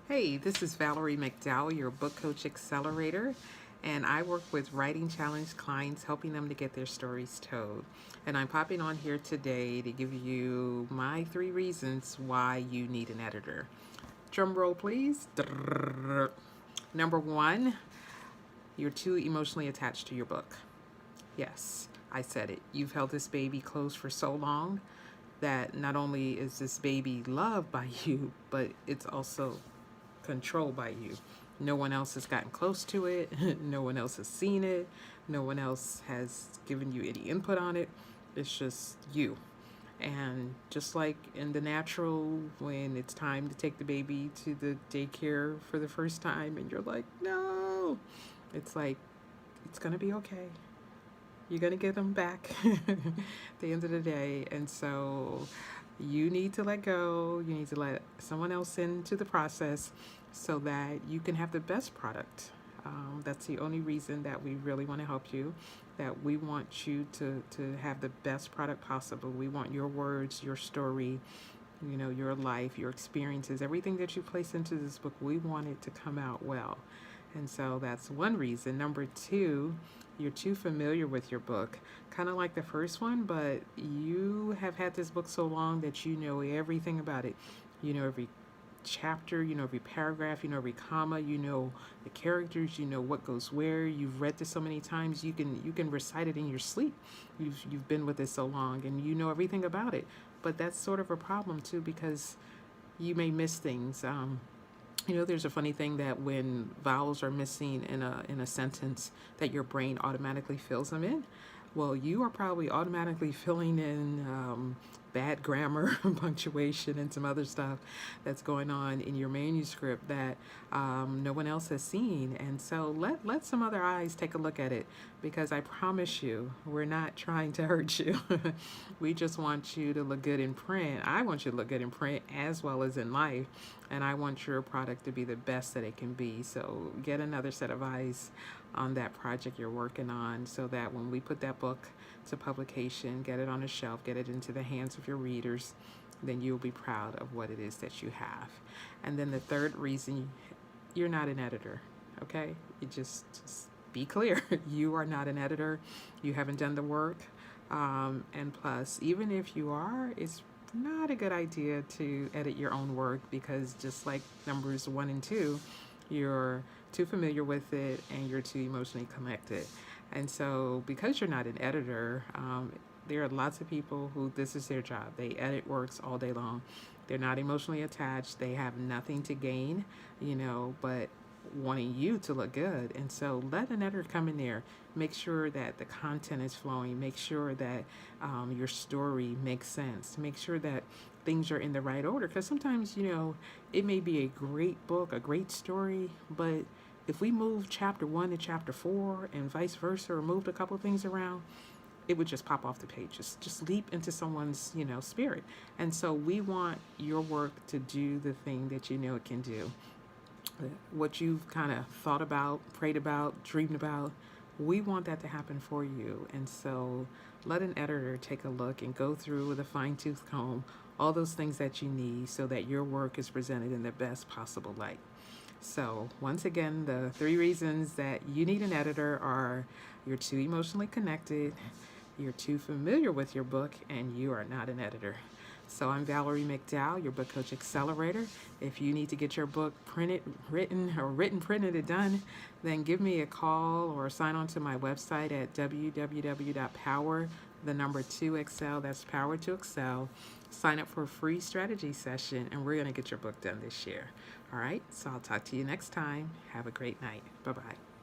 Hey, this is Valerie McDowell, your book coach accelerator, and I work with writing challenge clients, helping them to get their stories told. And I'm popping on here today to give you my 3 reasons why you need an editor. Drum roll, please. Number one, you're too emotionally attached to your book. Yes, I said it. You've held this baby close for so long that not only is this baby loved by you, but it's also controlled by you. No one else has gotten close to it. No one else has seen it. No one else has given you any input on it. It's just you. And just like in the natural, when it's time to take the baby to the daycare for the first time, and you're like, no, it's like, it's going to be okay. You're going to get them back at the end of the day. And so you need to let go. You need to let someone else into the process so that you can have the best product. That's the only reason that we really want to help you, that we want you to have the best product possible. We want your words, your story, your life, your experiences, everything that you place into this book, we want it to come out well. And so that's one reason. Number two, you're too familiar with your book, kind of like the first one, but you have had this book so long that you know everything about it. You know every chapter, you know every paragraph, you know every comma, you know the characters, you know what goes where. You've read this so many times, you can recite it in your sleep. You've been with it so long, and you know everything about it. But that's sort of a problem too, because you may miss things. There's a funny thing that when vowels are missing in a sentence, that your brain automatically fills them in. Well, you are probably automatically filling in bad grammar, punctuation, and some other stuff that's going on in your manuscript that no one else has seen. And so let some other eyes take a look at it, because I promise you, we're not trying to hurt you. We just want you to look good in print. I want you to look good in print as well as in life. And I want your product to be the best that it can be. So get another set of eyes on that project you're working on, so that when we put that book to publication, get it on a shelf, get it into the hands of your readers, then you'll be proud of what it is that you have. And then the third reason, you're not an editor, okay? You just be clear. You are not an editor. You haven't done the work. And plus, even if you are, it's not a good idea to edit your own work, because just like numbers 1 and 2, you're too familiar with it and you're too emotionally connected. And so, because you're not an editor, there are lots of people who this is their job. They edit works all day long. They're not emotionally attached. They have nothing to gain, but wanting you to look good. And so let an editor come in there, make sure that the content is flowing, make sure that your story makes sense, make sure that things are in the right order. Because sometimes, it may be a great book, a great story, but if we move chapter 1 to chapter 4 and vice versa, or moved a couple of things around, it would just pop off the page, just leap into someone's spirit. And so we want your work to do the thing that it can do. What you've kind of thought about, prayed about, dreamed about, we want that to happen for you. And so let an editor take a look and go through with a fine-tooth comb all those things that you need, so that your work is presented in the best possible light. So once again, the 3 reasons that you need an editor are: you're too emotionally connected, you're too familiar with your book, and you are not an editor. So I'm Valerie McDowell, your book coach accelerator. If you need to get your book printed, written, printed, and done, then give me a call or sign on to my website at www.power, the number 2excel. That's Power to Excel. Sign up for a free strategy session, and we're going to get your book done this year. All right, so I'll talk to you next time. Have a great night. Bye-bye.